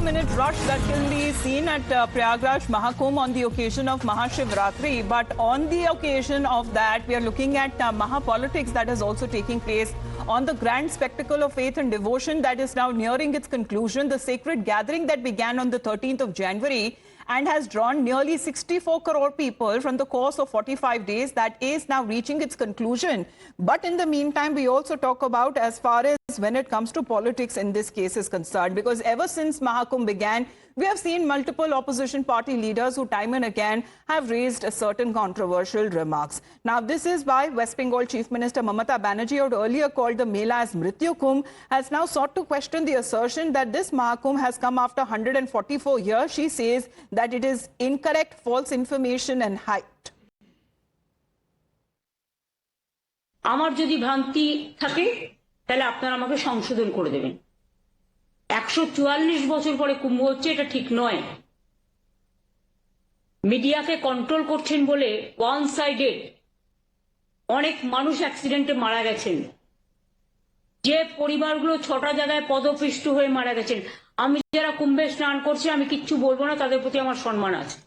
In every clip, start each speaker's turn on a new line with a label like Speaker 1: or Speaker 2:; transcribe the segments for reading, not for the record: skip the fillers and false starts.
Speaker 1: last-minute rush that can be seen at Prayagraj Mahakumbh on the occasion of Mahashivratri. But on the occasion of that, we are looking at Mahapolitics that is also taking place on the grand spectacle of faith and devotion that is now nearing its conclusion. The sacred gathering that began on the 13th of January and has drawn nearly 64 crore people from the course of 45 days, that is now reaching its conclusion. But in the meantime, we also talk about as far as when it comes to politics in this case is concerned, because ever since Mahakumbh began, we have seen multiple opposition party leaders who time and again have raised certain controversial remarks. Now, this is why West Bengal Chief Minister Mamata Banerjee, who earlier called the Mela as Mrityu Kumbh, has now sought to question the assertion that this Mahakumbh has come after 144 years. She says that it is incorrect, false information and hyped.
Speaker 2: আমার যদি ভ্রান্তি থাকে তাহলে আপনারা আমাকে সংশোধন করে দেবেন। 144 বছর পরে কুম্ভ হচ্ছে, এটা ঠিক নয়। মিডিয়াকে কন্ট্রোল করছেন বলে ওয়ান সাইডেড অনেক মানুষ অ্যাক্সিডেন্টে মারা গেছেন, যে পরিবারগুলো 6টা জায়গায় পদপিষ্ট হয়ে মারা গেছেন। আমি যারা কুম্ভে স্নান করছে আমি কিচ্ছু বলবো না, তাদের প্রতি আমার সম্মান আছে।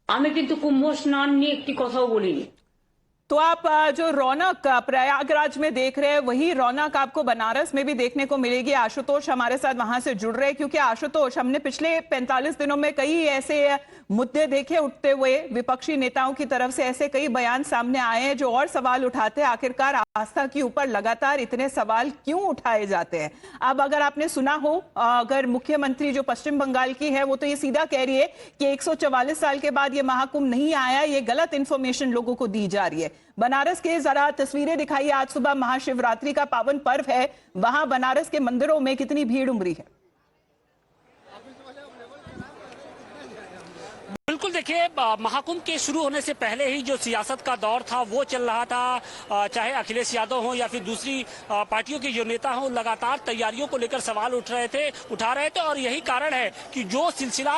Speaker 2: আমি কিন্তু কুম্ভ স্নান নিয়ে একটি কথাও বলিনি।
Speaker 1: तो आप जो रौनक प्रयागराज में देख रहे हैं, वही रौनक आपको बनारस में भी देखने को मिलेगी। आशुतोष हमारे साथ वहां से जुड़ रहे हैं, क्योंकि आशुतोष, हमने पिछले 45 दिनों में कई ऐसे मुद्दे देखे उठते हुए विपक्षी नेताओं की तरफ से। ऐसे कई बयान सामने आए हैं जो और सवाल उठाते हैं, आखिरकार आस्था के ऊपर लगातार इतने सवाल क्यों उठाए जाते हैं। अब अगर आपने सुना हो, अगर मुख्यमंत्री जो पश्चिम बंगाल की है वो तो ये सीधा कह रही है कि 144 साल के बाद ये महाकुंभ नहीं आया, ये गलत इंफॉर्मेशन लोगों को दी जा रही है। बनारस के जरा तस्वीरें दिखाइए, आज सुबह महाशिवरात्रि का पावन पर्व है, वहां बनारस के मंदिरों में कितनी भीड़ उमड़ी है।
Speaker 3: बिल्कुल, देखिए, महाकुंभ के शुरू होने से पहले ही जो सियासत का दौर था वो चल रहा था। चाहे अखिलेश यादव हो या फिर दूसरी पार्टियों के जो नेता हों, लगातार तैयारियों को लेकर सवाल उठा रहे थे। और यही कारण है कि जो सिलसिला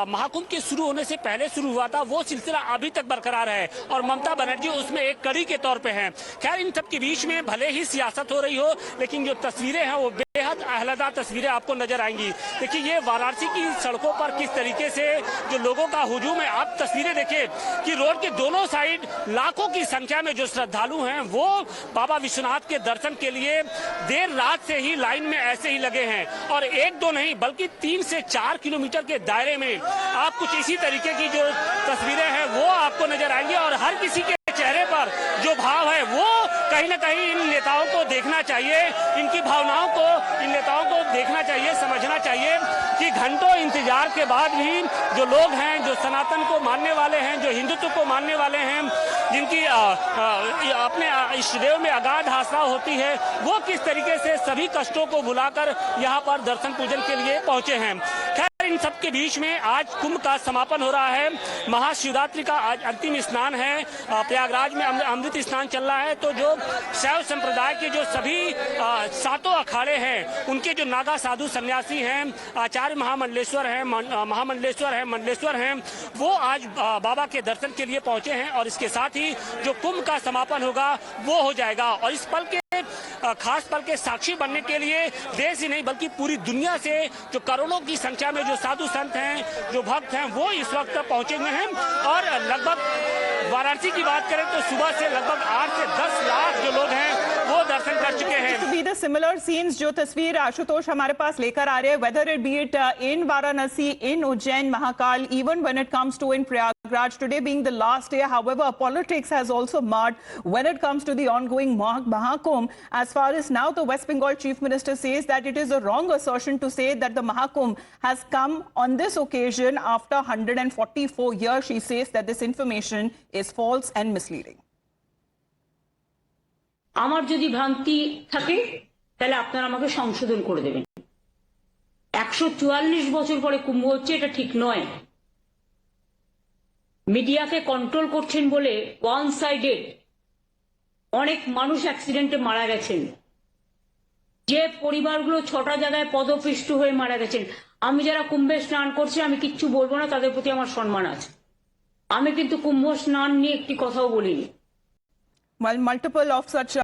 Speaker 3: महाकुंभ के शुरू होने से पहले शुरू हुआ था वो सिलसिला अभी तक बरकरार है और ममता बनर्जी उसमें एक कड़ी के तौर पर हैं। खैर, इन सब के बीच में भले ही सियासत हो रही हो, लेकिन जो तस्वीरें हैं वो बेहद आहलादा तस्वीरें आपको नजर आएंगी। देखिए, ये वाराणसी की सड़कों पर किस तरीके से जो लोगों का हुजूम है, आप तस्वीरें देखिए कि रोड के दोनों साइड लाखों की संख्या में जो श्रद्धालु हैं वो बाबा विश्वनाथ के दर्शन के लिए देर रात से ही लाइन में ऐसे ही लगे हैं। और एक दो नहीं बल्कि 3 से 4 किलोमीटर के दायरे में आप कुछ इसी तरीके की जो तस्वीरें हैं वो आपको नजर आएंगी। और हर किसी के चेहरे पर जो भाव है वो कहीं ना कहीं इन नेताओं को देखना चाहिए, इनकी भावनाओं को इन नेताओं को देखना चाहिए, समझना चाहिए कि घंटों इंतजार के बाद भी जो लोग हैं, जो सनातन को मानने वाले हैं, जो हिंदुत्व को मानने वाले हैं, जिनकी अपने इष्टदेव में अगाध आस्था होती है, वो किस तरीके से सभी कष्टों को भुलाकर यहाँ पर दर्शन पूजन के लिए पहुंचे हैं। खैर, इन सब के बीच में आज कुंभ का समापन हो रहा है। महाशिवरात्रि का आज अंतिम स्नान है। प्रयागराज में अमृत स्नान चल रहा है। तो जो शैव संप्रदाय के जो सभी 7 अखाड़े हैं, उनके जो नागा साधु सन्यासी हैं, आचार्य महामंडलेश्वर हैं, मंडलेश्वर हैं, वो आज बाबा के दर्शन के लिए पहुंचे हैं। और इसके साथ ही जो कुंभ का समापन होगा वो हो जाएगा। और इस पल के खास पल के साक्षी बनने के लिए देश ही नहीं बल्कि पूरी दुनिया से जो करोड़ों की संख्या में जो साधु संत हैं, जो भक्त हैं, वो इस वक्त पहुंचे हुए हैं। और लगभग वाराणसी की बात करें तो सुबह से लगभग 8 से 10 लाख जो लोग हैं वो दर्शन कर चुके हैं।
Speaker 1: To be the similar scenes, जो तस्वीर आशुतोष हमारे पास लेकर आ रहे हैं, whether it be it in Varanasi, in Ujjain, Mahakal, even when it comes to in Prayagraj, today being the last day, however, politics has also marred when it comes to the ongoing Mahakumbh. As far as now, the West Bengal Chief Minister says that it is a wrong assertion to say that the Mahakumbh has come on this occasion after 144 years. She says that this information is false and misleading.
Speaker 2: আমার যদি ভ্রান্তি থাকে তাহলে আপনারা আমাকে সংশোধন করে দেবেন। 144 বছর পরে কুম্ভ হচ্ছে, এটা ঠিক নয়। মিডিয়াকে কন্ট্রোল করছেন বলে ওয়ান সাইডেড অনেক মানুষ অ্যাক্সিডেন্টে মারা গেছেন, যে পরিবারগুলো 6টা জায়গায় পদপিষ্ট হয়ে মারা গেছেন। আমি যারা কুম্ভে স্নান করছি আমি কিচ্ছু বলবো না, তাদের প্রতি আমার সম্মান আছে। আমি কিন্তু কুম্ভ স্নান নিয়ে একটি কথাও বলিনি।
Speaker 1: While multiple of such